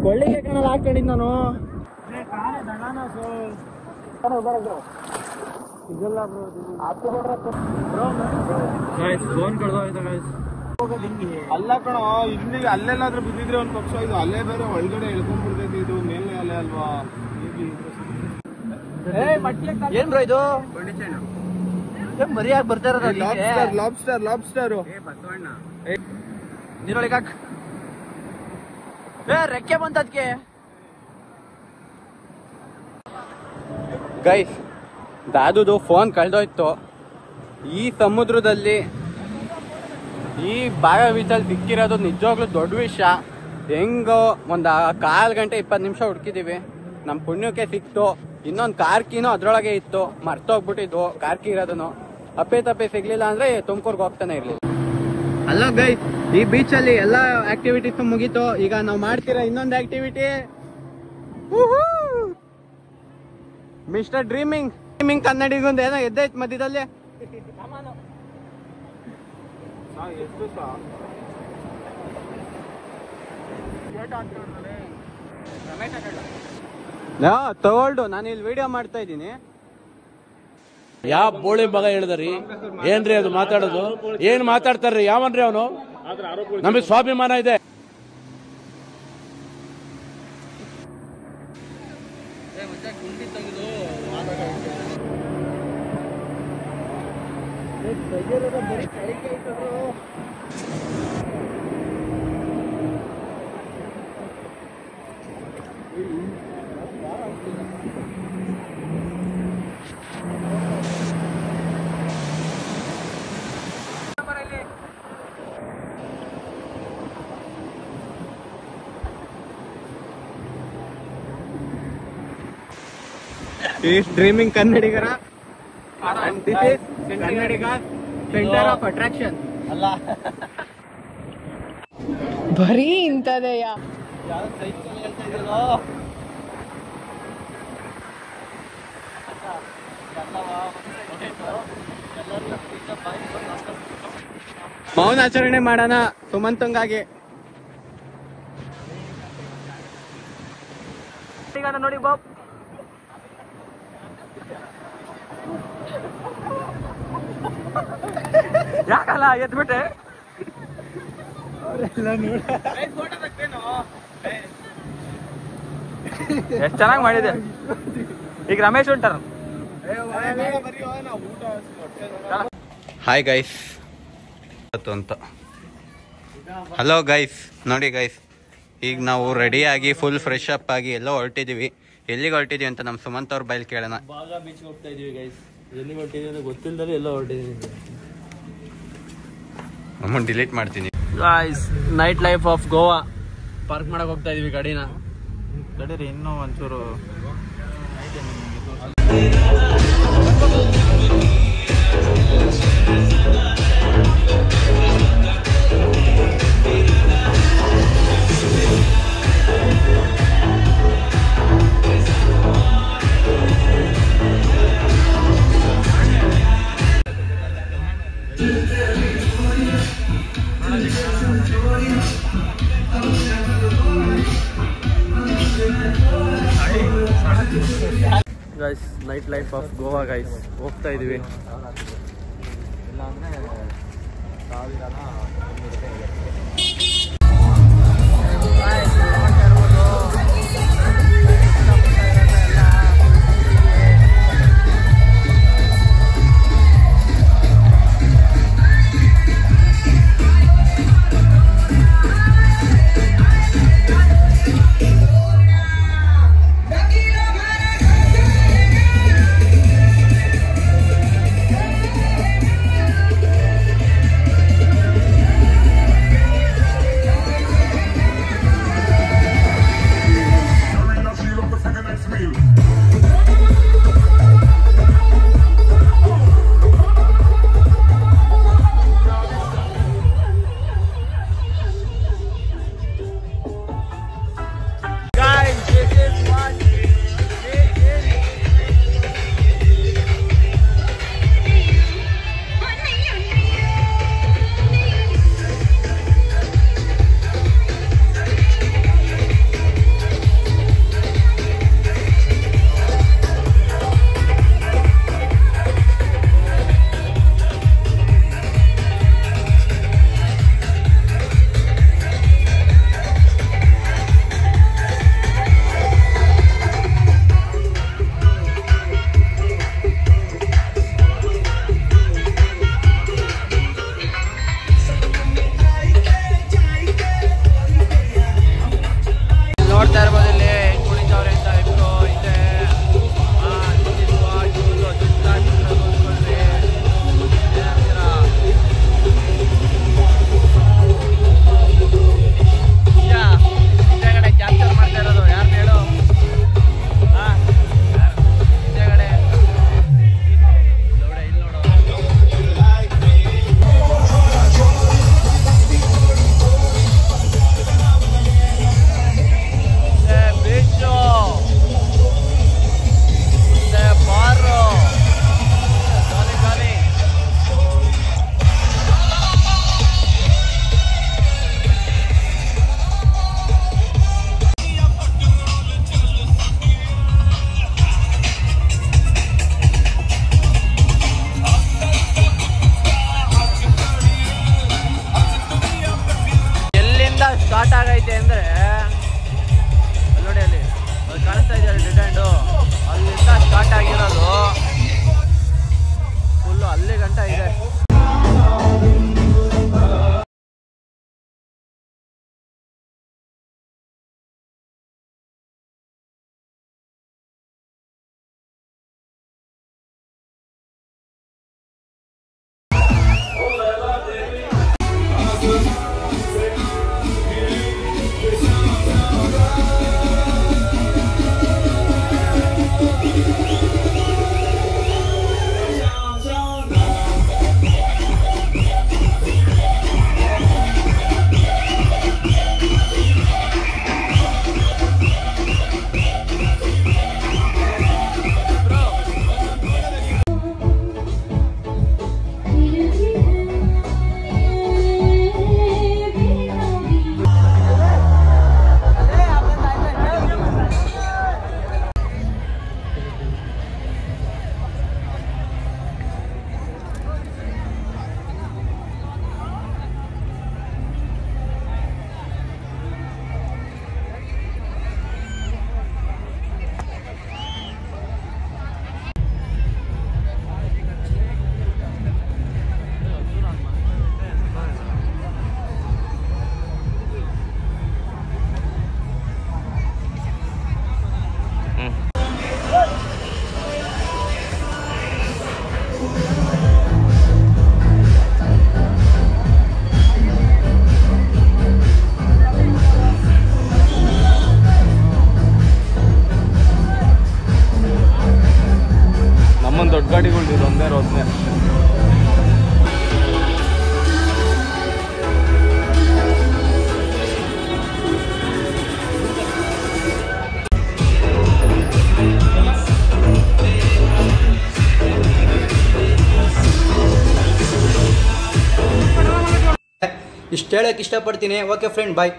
ಕೊಳ್ಳಿಗೆ ಕಣಲ್ಲ ಹಾಕೊಂಡಿದ್ ನಾನು ಅಲ್ಲ ಕಣ ಇಲ್ಲಿ ಅಲ್ಲೆಲ್ಲಾದ್ರೂ ಬಿದ್ದಿದ್ರೆ ಒಂದ್ ಪಕ್ಷ ಇದು ಅಲ್ಲೇ ಬೇರೆ ಒಳಗಡೆ ಎಳ್ಕೊಂಡ್ಬಿಡ್ತೈತಿ ಇದು ಮೇಲೆ ಅಲೆ ಅಲ್ವಾ ಏನ್ ಬ್ರೋ ಇದು ಮರಿಯಾಗಿ ಬರ್ತಾ ಇರೋದು ಲಾಬ್ಸ್ಟರ್ ಲಾಬ್ಸ್ಟರ್ ನೀರೊಳಗೆ ಹಾಕ್ ರೆಕ್ಕೆ ಬಂತದ್ಕೆ ಗೈಸ್ ದಾದುದು ಫೋನ್ ಕಳ್ದೋಯ್ತು ಈ ಸಮುದ್ರದಲ್ಲಿ ಈ ಭಾಗ ಬೀಚಲ್ಲಿ ಸಿಕ್ಕಿರೋದು ನಿಜವಾಗ್ಲೂ ದೊಡ್ಡ ವಿಷಯ ಹೆಂಗೋ ಒಂದು 1/4 ಗಂಟೆ 20 ನಿಮಿಷ ಹುಡುಕಿದೀವಿ ನಮ್ಮ ಪುಣ್ಯಕ್ಕೆ ಸಿಕ್ತು ಇನ್ನೊಂದು ಕಾರ್ ಕೀನೋ ಅದ್ರೊಳಗೆ ಇತ್ತು ಮರ್ತೋಗ್ಬಿಟ್ಟಿದ್ವು ಕಾರ್ ಕೀ ಇರೋದನ್ನು ಅಪ್ಪೆ ತಪ್ಪೆ ಸಿಗ್ಲಿಲ್ಲ ಅಂದ್ರೆ ತುಮಕೂರ್ಗೆ ಹೋಗ್ತಾನೆ ಇರ್ಲಿಲ್ಲ ಅಲ್ಲ ಗೈಸ್ ಈ ಬೀಚಲ್ಲಿ ಎಲ್ಲ ಆಕ್ಟಿವಿಟೀಸ್ ಮುಗೀತು ಈಗ ನಾವು ಮಾಡ್ತಿರೋ ಇನ್ನೊಂದು ಆಕ್ಟಿವಿಟಿ ಮಿಸ್ಟರ್ ಡ್ರೀಮಿಂಗ್ ಕನ್ನಡಿಗೊಂದು ಏನೋ ಎದ್ದೈತ್ ಮಧ್ಯದಲ್ಲಿ ತಗೊಳ್ಡು ನಾನು ಇಲ್ಲಿ ವಿಡಿಯೋ ಮಾಡ್ತಾ ಇದ್ದೀನಿ ಯಾವ ಬೋಳಿ ಮಗ ಹೇಳಿದ್ರಿ ಏನ್ರಿ ಅದು ಮಾತಾಡೋದು ಏನ್ ಮಾತಾಡ್ತಾರ್ರಿ ಯಾವನ್ರಿ ಅವನು ನಮಗೆ ಸ್ವಾಭಿಮಾನ ಇದೆ ಡ್ರೀಮಿಂಗ್ ಕನ್ನಡಿಗರ ಕನ್ನಡಿಗ ಸೆಂಟರ್ ಆಫ್ ಅಟ್ರಾಕ್ಷನ್ ಅಲ್ಲ ಬರೀ ಇಂಥದೆಯ ಮೌನಾಚರಣೆ ಮಾಡೋಣ ಸುಮಂತಂಗಾಗಿ ನೋಡಿ ಬಾಬ್ ಯಾಕಲ್ಲ ಎದ್ಬಿಟ್ಟೆ ಎಷ್ಟ್ ಚೆನ್ನಾಗಿ ಮಾಡಿದೆ ಈಗ ರಮೇಶ್ ಉಂಟಾರ ಹಾಯ್ ಗೈಸ್ ಅಂತ ಹಲೋ ಗೈಸ್ ನೋಡಿ ಗೈಸ್ ಈಗ ನಾವು ರೆಡಿಯಾಗಿ ಫುಲ್ ಫ್ರೆಶ್ ಅಪ್ ಆಗಿ ಎಲ್ಲೋ ಹೊರಟಿದೀವಿ ಎಲ್ಲಿಗೆ ಹೊರಟಿದೀವಿ ಅಂತ ನಮ್ಮ ಸುಮಂತ್ ಅವ್ರ ಬೈಲ್ ಕೇಳೋಣ ಬಾಗ ಬೀಚ್ ಹೋಗ್ತಾ ಇದೀವಿ ಗೈಸ್ ಎಲ್ಲಿ ಹೊರಟಿದೀವಿ ಅಂತ ಗೊತ್ತಿಲ್ಲದೆ ಎಲ್ಲೋ ಹೊರಟಿದೀವಿ ಅಮೌಂಟ್ ಡಿಲೀಟ್ ಮಾಡ್ತೀನಿ guys night life of Goa park ಮಾಡಕ್ ಹೋಗ್ತಾ ಇದೀವಿ ಗಾಡಿನ ತಡೀರಿ ಇನ್ನೂ ಒಂಚೂರು guys night life of Goa guys ಹೋಗ್ತಾ ಇದೀವಿ ಗಾಡಿಗಳು ಇದೊಂದೇ ರೋದ್ನೆ. ಇಷ್ಟು ಹೇಳಕ್ಕೆ ಇಷ್ಟಪಡ್ತೀನಿ. ಓಕೆ ಫ್ರೆಂಡ್, ಬಾಯ್.